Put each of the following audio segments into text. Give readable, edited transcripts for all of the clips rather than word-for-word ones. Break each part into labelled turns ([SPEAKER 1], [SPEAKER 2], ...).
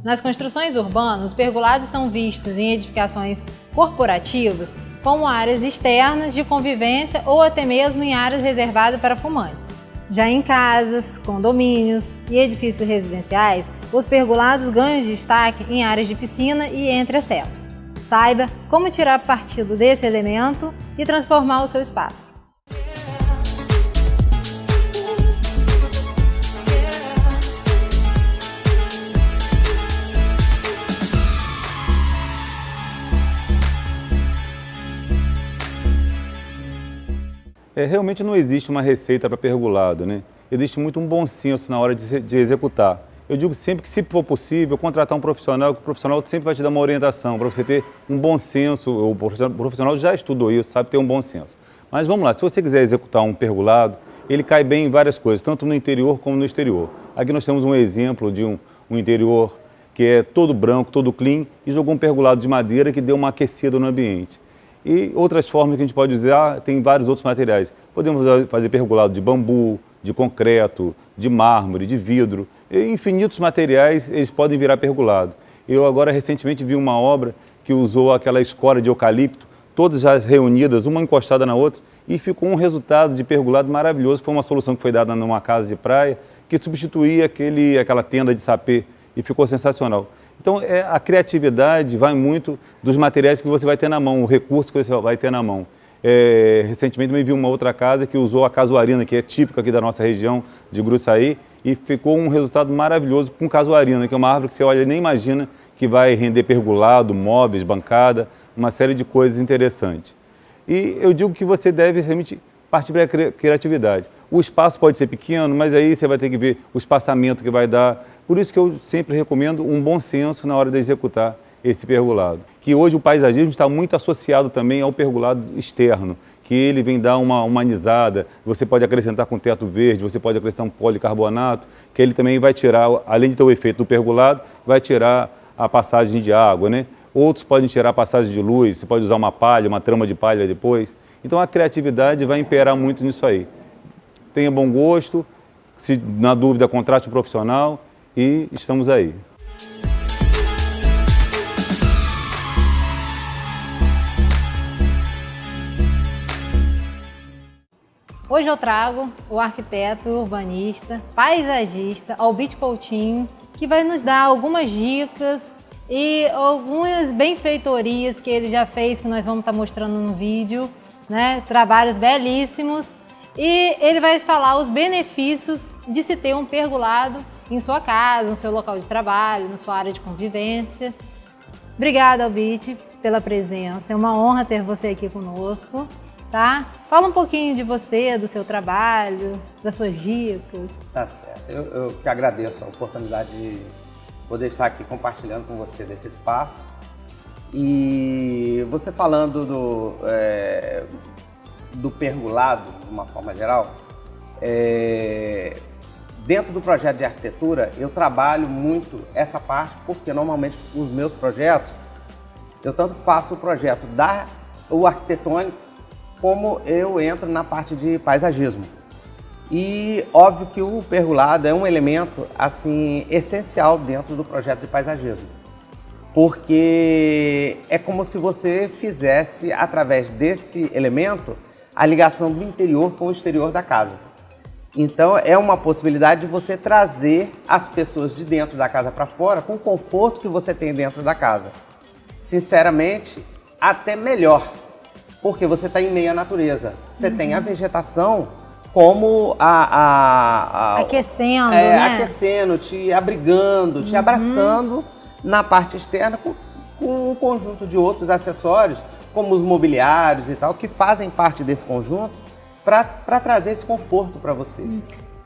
[SPEAKER 1] Nas construções urbanas, os pergolados são vistos em edificações corporativas como áreas externas de convivência ou até mesmo em áreas reservadas para fumantes. Já em casas, condomínios e edifícios residenciais, os pergolados ganham destaque em áreas de piscina e entre-acesso. Saiba como tirar partido desse elemento e transformar o seu espaço.
[SPEAKER 2] Realmente não existe uma receita para pergolado, né? Existe muito um bom senso na hora de executar. Eu digo sempre que, se for possível, contratar um profissional, que o profissional sempre vai te dar uma orientação para você ter um bom senso. O profissional já estudou isso, sabe ter um bom senso. Mas vamos lá, se você quiser executar um pergolado, ele cai bem em várias coisas, tanto no interior como no exterior. Aqui nós temos um exemplo de um interior que é todo branco, todo clean, e jogou um pergolado de madeira que deu uma aquecida no ambiente. E outras formas que a gente pode usar, tem vários outros materiais. Podemos fazer pergolado de bambu, de concreto, de mármore, de vidro. E infinitos materiais, eles podem virar pergolado. Eu agora recentemente vi uma obra que usou aquela escória de eucalipto, todas já reunidas, uma encostada na outra, e ficou um resultado de pergolado maravilhoso. Foi uma solução que foi dada numa casa de praia, que substituía aquela tenda de sapê, e ficou sensacional. Então, a criatividade vai muito dos materiais que você vai ter na mão, o recurso que você vai ter na mão. Recentemente também vi uma outra casa que usou a casuarina, que é típica aqui da nossa região de Gruçaí, e ficou um resultado maravilhoso com casuarina, que é uma árvore que você olha e nem imagina que vai render pergolado, móveis, bancada, uma série de coisas interessantes. E eu digo que você deve realmente partir para a criatividade. O espaço pode ser pequeno, mas aí você vai ter que ver o espaçamento que vai dar. Por isso que eu sempre recomendo um bom senso na hora de executar esse pergolado. Que hoje o paisagismo está muito associado também ao pergolado externo, que ele vem dar uma humanizada. Você pode acrescentar com teto verde, você pode acrescentar um policarbonato, que ele também vai tirar, além de ter o efeito do pergolado, vai tirar a passagem de água, né? Outros podem tirar a passagem de luz, você pode usar uma palha, uma trama de palha depois. Então a criatividade vai imperar muito nisso aí. Tenha bom gosto, se na dúvida contrate um profissional e estamos aí.
[SPEAKER 1] Hoje eu trago o arquiteto, urbanista, paisagista Albite Coutinho, que vai nos dar algumas dicas e algumas benfeitorias que ele já fez, que nós vamos estar mostrando no vídeo, né? Trabalhos belíssimos. E ele vai falar os benefícios de se ter um pergolado em sua casa, no seu local de trabalho, na sua área de convivência. Obrigada, Albite, pela presença. É uma honra ter você aqui conosco, tá? Fala um pouquinho de você, do seu trabalho, das suas dicas.
[SPEAKER 3] Tá certo. Eu que agradeço a oportunidade de poder estar aqui compartilhando com você desse espaço. E você falando do pergolado, de uma forma geral, dentro do projeto de arquitetura, eu trabalho muito essa parte, porque normalmente os meus projetos, eu tanto faço o projeto o arquitetônico, como eu entro na parte de paisagismo. E óbvio que o pergolado é um elemento assim essencial dentro do projeto de paisagismo, porque é como se você fizesse, através desse elemento, a ligação do interior com o exterior da casa. Então é uma possibilidade de você trazer as pessoas de dentro da casa para fora com o conforto que você tem dentro da casa. Sinceramente, até melhor, porque você está em meio à natureza. Você tem a vegetação como
[SPEAKER 1] aquecendo, né?
[SPEAKER 3] Aquecendo, te abrigando, te abraçando na parte externa com um conjunto de outros acessórios, como os mobiliários e tal, que fazem parte desse conjunto para trazer esse conforto para você.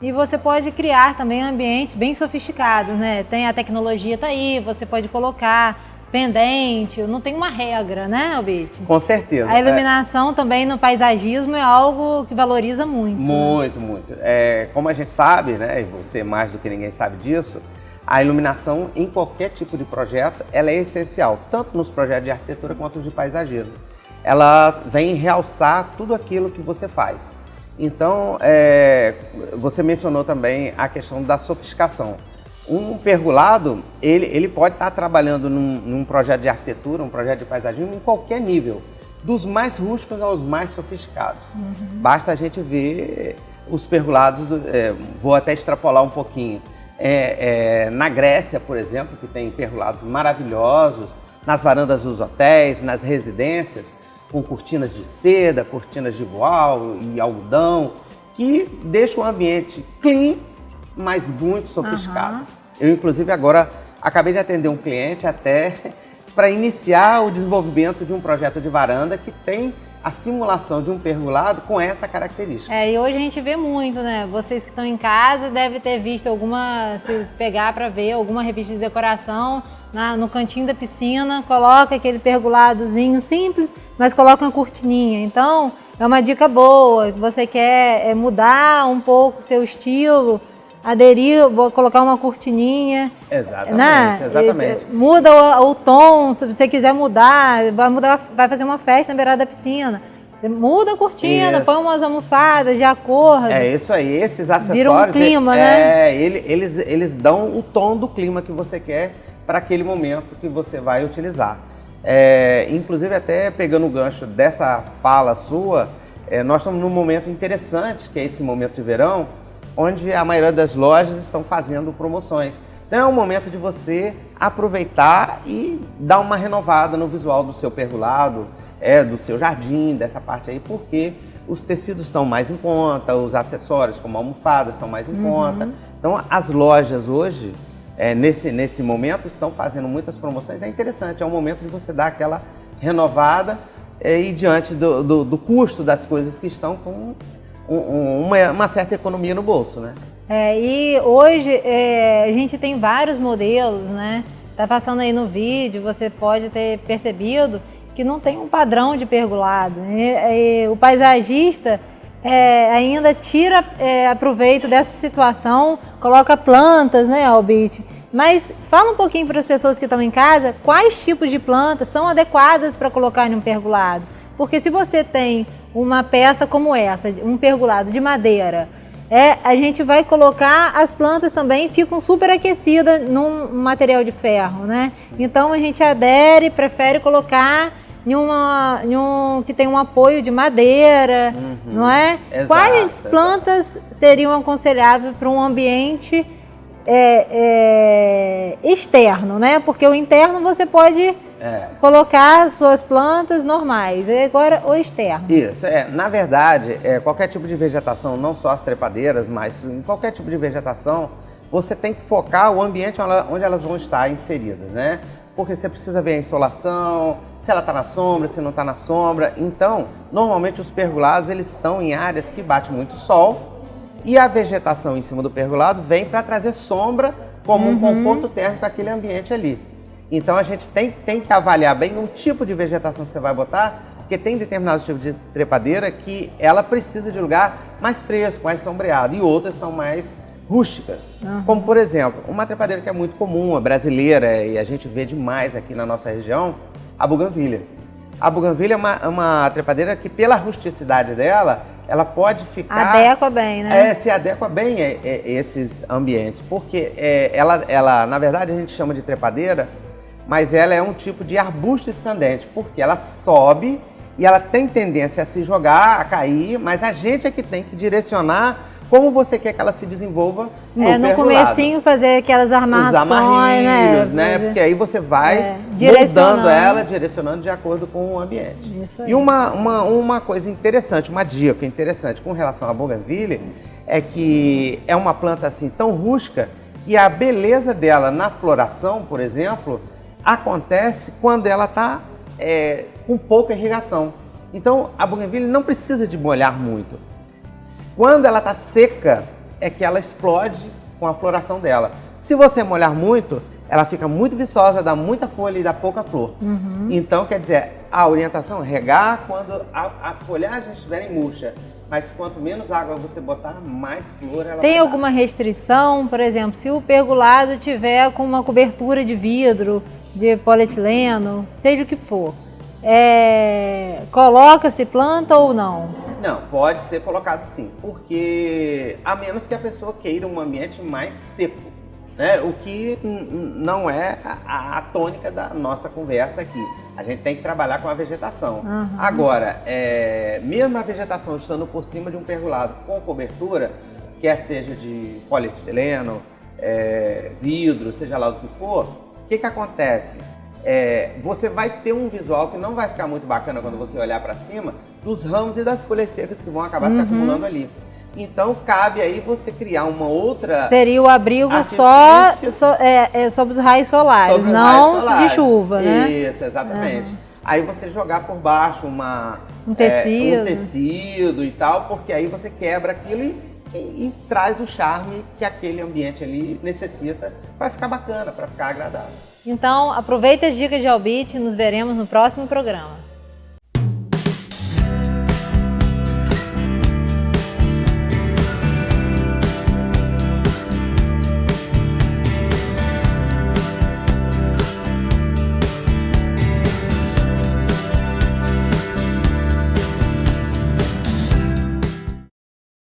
[SPEAKER 1] E você pode criar também ambientes bem sofisticados, né? Tem a tecnologia, tá aí, você pode colocar pendente, não tem uma regra, né, Albite?
[SPEAKER 3] Com certeza.
[SPEAKER 1] A iluminação também no paisagismo é algo que valoriza muito.
[SPEAKER 3] Muito, muito. Como a gente sabe, né, e você mais do que ninguém sabe disso, a iluminação em qualquer tipo de projeto, ela é essencial, tanto nos projetos de arquitetura quanto de paisagismo. Ela vem realçar tudo aquilo que você faz. Então, você mencionou também a questão da sofisticação. Um pergolado, ele pode estar trabalhando num projeto de arquitetura, um projeto de paisagismo, em qualquer nível, dos mais rústicos aos mais sofisticados. Basta a gente ver os pergolados, vou até extrapolar um pouquinho. Na Grécia, por exemplo, que tem pergolados maravilhosos, nas varandas dos hotéis, nas residências, com cortinas de seda, cortinas de voal e algodão, que deixa o ambiente clean, mas muito sofisticado. Eu, inclusive, agora acabei de atender um cliente até para iniciar o desenvolvimento de um projeto de varanda que tem a simulação de um pergolado com essa característica.
[SPEAKER 1] E hoje a gente vê muito, né? Vocês que estão em casa devem ter visto se pegar para ver alguma revista de decoração no cantinho da piscina, coloca aquele pergoladozinho simples, mas coloca uma cortininha. Então, é uma dica boa, que você quer mudar um pouco o seu estilo, aderir, vou colocar uma cortininha.
[SPEAKER 3] Exatamente,
[SPEAKER 1] né?
[SPEAKER 3] exatamente.
[SPEAKER 1] Muda o tom, se você quiser mudar, vai fazer uma festa na beirada da piscina. Muda a cortina, põe umas almofadas de acordo.
[SPEAKER 3] É isso aí, esses acessórios.
[SPEAKER 1] Viram um clima, né?
[SPEAKER 3] Eles dão o tom do clima que você quer para aquele momento que você vai utilizar. Inclusive, até pegando o gancho dessa fala sua, nós estamos num momento interessante, que é esse momento de verão, onde a maioria das lojas estão fazendo promoções. Então é um momento de você aproveitar e dar uma renovada no visual do seu pergolado, do seu jardim, dessa parte aí, porque os tecidos estão mais em conta, os acessórios como almofadas estão mais em conta. Então as lojas hoje, nesse momento, estão fazendo muitas promoções. É interessante, é um momento de você dar aquela renovada e diante do custo das coisas que estão com uma certa economia no bolso, né?
[SPEAKER 1] E hoje a gente tem vários modelos, né? Tá passando aí no vídeo, você pode ter percebido que não tem um padrão de pergolado. O paisagista ainda tira proveito dessa situação, coloca plantas, né, Albite? Mas fala um pouquinho para as pessoas que estão em casa, quais tipos de plantas são adequadas para colocar em um pergolado? Porque se você tem uma peça como essa, um pergolado de madeira, a gente vai colocar, as plantas também ficam super aquecidas num material de ferro, né? Então a gente prefere colocar em um que tem um apoio de madeira, não é?
[SPEAKER 3] Exato,
[SPEAKER 1] quais plantas seriam aconselháveis para um ambiente externo, né? Porque o interno você pode colocar suas plantas normais, agora o externo.
[SPEAKER 3] Isso, na verdade, qualquer tipo de vegetação, não só as trepadeiras, mas em qualquer tipo de vegetação, você tem que focar o ambiente onde elas vão estar inseridas, né? Porque você precisa ver a insolação, se ela está na sombra, se não está na sombra. Então, normalmente os pergolados eles estão em áreas que bate muito sol e a vegetação em cima do pergolado vem para trazer sombra como um conforto térmico àquele ambiente ali. Então a gente tem que avaliar bem o tipo de vegetação que você vai botar, porque tem determinados tipos de trepadeira que ela precisa de lugar mais fresco, mais sombreado, e outras são mais rústicas. Como, por exemplo, uma trepadeira que é muito comum, a brasileira, e a gente vê demais aqui na nossa região, a buganvília. A buganvília é uma trepadeira que, pela rusticidade dela, ela pode ficar...
[SPEAKER 1] Adequa bem, né?
[SPEAKER 3] Se adequa bem a esses ambientes, porque ela, na verdade, a gente chama de trepadeira, mas ela é um tipo de arbusto escandente, porque ela sobe e ela tem tendência a se jogar, a cair, mas a gente é que tem que direcionar como você quer que ela se desenvolva no pergolado.
[SPEAKER 1] No comecinho fazer aquelas amarrações,
[SPEAKER 3] os amarrinhos, né? Porque aí você vai moldando ela, direcionando de acordo com o ambiente.
[SPEAKER 1] Isso aí.
[SPEAKER 3] E uma coisa interessante, uma dica interessante com relação à buganvília é que é uma planta assim tão rústica e a beleza dela na floração, por exemplo, acontece quando ela está com pouca irrigação. Então a buganvília não precisa de molhar muito. Quando ela está seca, é que ela explode com a floração dela. Se você molhar muito, ela fica muito viçosa, dá muita folha e dá pouca flor. Então, quer dizer, a orientação é regar quando as folhagens estiverem murchas. Mas quanto menos água você botar, mais flor ela vai
[SPEAKER 1] Tem
[SPEAKER 3] dar.
[SPEAKER 1] alguma restrição? Por exemplo, se o pergolado tiver com uma cobertura de vidro, de polietileno, seja o que for, coloca-se planta ou não?
[SPEAKER 3] Não, pode ser colocado sim, porque a menos que a pessoa queira um ambiente mais seco. né? O que não é a tônica da nossa conversa aqui. A gente tem que trabalhar com a vegetação. Agora, mesmo a vegetação estando por cima de um pergolado com cobertura, quer seja de polietileno, vidro, seja lá o que for, o que acontece? Você vai ter um visual que não vai ficar muito bacana quando você olhar para cima dos ramos e das folhas secas que vão acabar se acumulando ali. Então, cabe aí você criar uma outra...
[SPEAKER 1] Seria o abrigo sobre os raios solares,
[SPEAKER 3] sobre os
[SPEAKER 1] não
[SPEAKER 3] raios solares.
[SPEAKER 1] de chuva, né?
[SPEAKER 3] Isso, exatamente. Aí você jogar por baixo
[SPEAKER 1] um tecido.
[SPEAKER 3] Um tecido e tal, porque aí você quebra aquilo e traz o charme que aquele ambiente ali necessita para ficar bacana, para ficar agradável.
[SPEAKER 1] Então, aproveite as dicas de Albit e nos veremos no próximo programa.